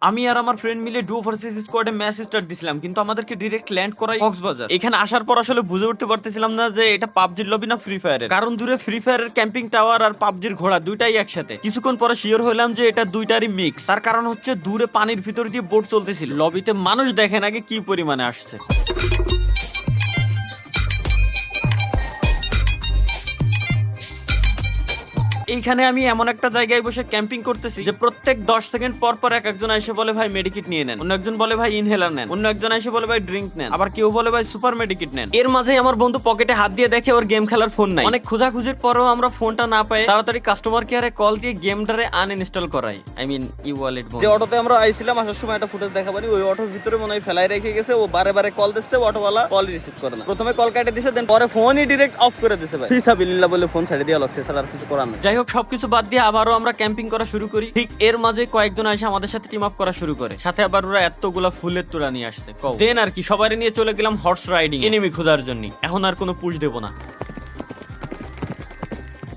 আমি আর আমার ফ্রেন্ড মিলে ডুও ভার্সেস স্কোয়াডে ম্যাচ স্টার্ট দিছিলাম, কিন্তু আমাদেরকে ডিরেক্ট ল্যান্ড করাই কক্সবাজার। এখানে আসার পর আসলে বুঝে উঠতে পারতেছিলাম না যে এটা পাবজির লবি না ফ্রি ফায়ারের, কারণ দূরে ফ্রি ফায়ারের ক্যাম্পিং টাওয়ার আর পাবজির ঘোড়া দুইটাই একসাথে। কিছুক্ষণ পরে শিওর হইলাম যে এটা দুইটারই মিক্স। তার কারণ হচ্ছে দূরে পানির ভিতর দিয়ে বোট চলতেছিল, লবিতে মানুষ দেখেন আগে কি পরিমাণে আসছে। এইখানে আমি এমন একটা জায়গায় বসে ক্যাম্পিং করতেছি যে প্রত্যেক 10 সেকেন্ড পর পর একজন এসে বলে ভাই মেডিকিট নিয়ে নেন, অন্য একজন বলে ভাই ইনহেলার নেন, অন্য একজন এসে বলে ভাই ড্রিঙ্ক নেন, আবার কেউ বলে ভাই সুপার মেডিকিট নেন। এর মাঝেই আমার বন্ধু পকেটে হাত দিয়ে দেখে ওর গেম খেলার ফোন নাই। অনেক খোঁজাখুঁজির পরেও আমরা ফোনটা না পাই তাড়াতাড়ি কাস্টমার কেয়ারে কল দিয়ে গেমটারে আনইনস্টল করাই। I mean e wallet. যে অটোতে আমরা আইছিলাম আসার সময় একটা ফুটেজ দেখাবানি, ওই অটোর ভিতরে মনে হয় ফেলাই রেখে গেছে। ও বারে বারে কল দিচ্ছে, অটোওয়ালা কল রিসিভ করে না। প্রথমে কল কেটে দিছে, দেন পরে ফোনই ডিরেক্ট অফ করে দিছে ভাই। ফিসাবিল্লাহ বলে ফোন ছেড়ে দিয়ে লাগছে, স্যার আর কিছু করার নেই। যাই হোক, সবকিছু বাদ দিয়ে আবারও আমরা ক্যাম্পিং করা শুরু করি। ঠিক এর মাঝে কয়েকজন এসে আমাদের সাথে টিম আপ করা শুরু করে, সাথে আবার ওরা এতগুলা ফুলের তোড়া নিয়ে আসছে। দেন আর কি সবাই নিয়ে চলে গেলাম হর্স রাইডিং এনিমি খোঁজার জন্য। এখন আর কোনো পুশ দেবো না।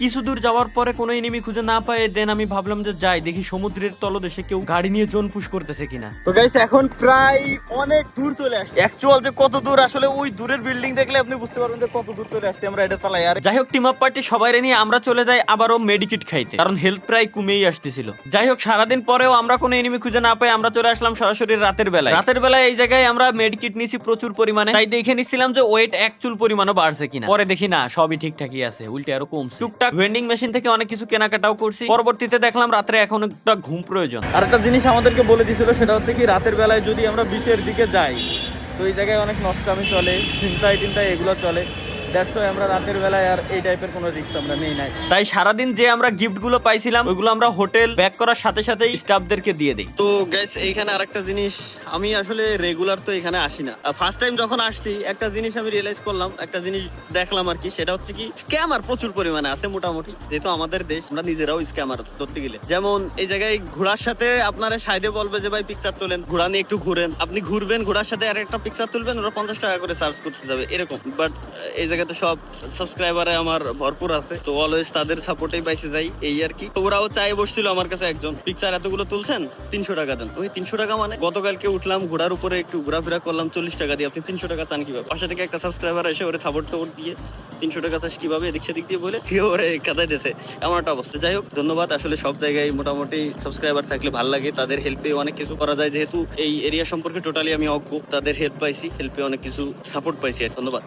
কিছু দূর যাওয়ার পরে কোনো এনিমি খুঁজে না পায়, দেন আমি ভাবলাম যে যাই দেখি সমুদ্রের তলদেশে কেউ গাড়ি নিয়ে জোন পুশ করতেছে কিনা। তো গাইস এখন প্রায় অনেক দূর চলে আসছে। অ্যাকচুয়াল যে কত দূর আসলে ওই দূরের বিল্ডিং দেখলে আপনি বুঝতে পারবেন যে কত দূর চলে আসছে আমরা এটা চালাই। আর যাই হোক, টিম আপ পার্টি সবাই নিয়ে আমরা চলে যাই আবারও মেডিকিট খাইতে, কারণ হেলথ প্রায় কমেই আসতেছিল। যাই হোক, সারাদিন পরেও আমরা কোনো এনিমি খুঁজে না পাই আমরা চলে আসলাম সরাসরি রাতের বেলায়। রাতের বেলায় এই জায়গায় আমরা মেডিকিট নিছি প্রচুর পরিমাণে, তাই দেখে নিচ্ছিলাম যে ওয়েট অ্যাকচুয়াল পরিমাণও বাড়ছে কিনা। পরে দেখি না, সবই ঠিকঠাকই আছে, উল্টে আরো কমছে। টুকটাক ভেন্ডিং মেশিন থেকে অনেক কিছু কেনাকাটাও করছি। পরবর্তীতে দেখলাম রাত্রে এখন একটা ঘুম প্রয়োজন। আর একটা জিনিস আমাদেরকে বলে দিয়েছিল, সেটা হচ্ছে কি রাতের বেলায় যদি আমরা বিচের দিকে যাই তো এই জায়গায় অনেক নষ্টামি চলে, চিন্তায় এগুলো চলে। দ্যাটস ওয়াই আমরা রাতের বেলায় আর এই টাইপের কোনো রিস্ক আমরা নেই নাই। তাই সারাদিন যে আমরা গিফট গুলো পাইছিলাম ওইগুলো আমরা হোটেল ব্যাক করার সাথে সাথেই স্টাফদেরকে দিয়ে দিই। তো গাইস এইখানে আরেকটা জিনিস, আমি আসলে রেগুলার তো এখানে আসি না। ফার্স্ট টাইম যখন আসছি একটা জিনিস আমি রিয়েলাইজ করলাম, একটা জিনিস দেখলাম আর কি, সেটা হচ্ছে কি স্ক্যামার প্রচুর পরিমাণে আছে মোটামুটি। যেহেতু আমাদের দেশ, আমরা নিজেরাও স্ক্যামার ধরতে গেলে। যেমন এই জায়গায় ঘোড়ার সাথে আপনারা সাইডে বলবে যে ভাই পিকচার তোলেন, ঘোড়া নিয়ে একটু ঘুরেন। আপনি ঘুরবেন, ঘোড়ার সাথে আর একটা পিকচার তুলবেন, ওরা 50 টাকা করে চার্জ করতে যাবে এরকম। বাট এই জায়গায় তো সব সাবস্ক্রাইবারে আমার ভরপুর আছে, তো অলওয়েজ তাদের সাপোর্টেই পাইছে যাই এই আর কি। তো ওরাও চাই বসছিল আমার কাছে, একজন পিকচার এতগুলো তুলছেন 300 টাকা দেন। ওই 300 টাকা মানে গতকালকে উঠলাম ঘোড়ার উপরে একটু ঘোরাফেরা করলাম 40 টাকা দিয়ে, আপনি 300 টাকা চান কিভাবে? পাশে থেকে একটা সাবস্ক্রাইবার এসে ওরে থাপড় দিয়ে 300 টাকা চাষ কিভাবে এদিক সেদিক দিয়ে বলে কেউ ওরে কাদাই দিয়েছে, এমন একটা অবস্থা। যাই হোক, ধন্যবাদ। আসলে সব জায়গায় মোটামুটি সাবস্ক্রাইবার থাকলে ভালো লাগে, তাদের হেল্পে অনেক কিছু করা যায়। যেহেতু এই এরিয়া সম্পর্কে টোটালি আমি অজ্ঞ, তাদের হেল্প পাইছি, হেল্পে অনেক কিছু সাপোর্ট পাইছি। ধন্যবাদ।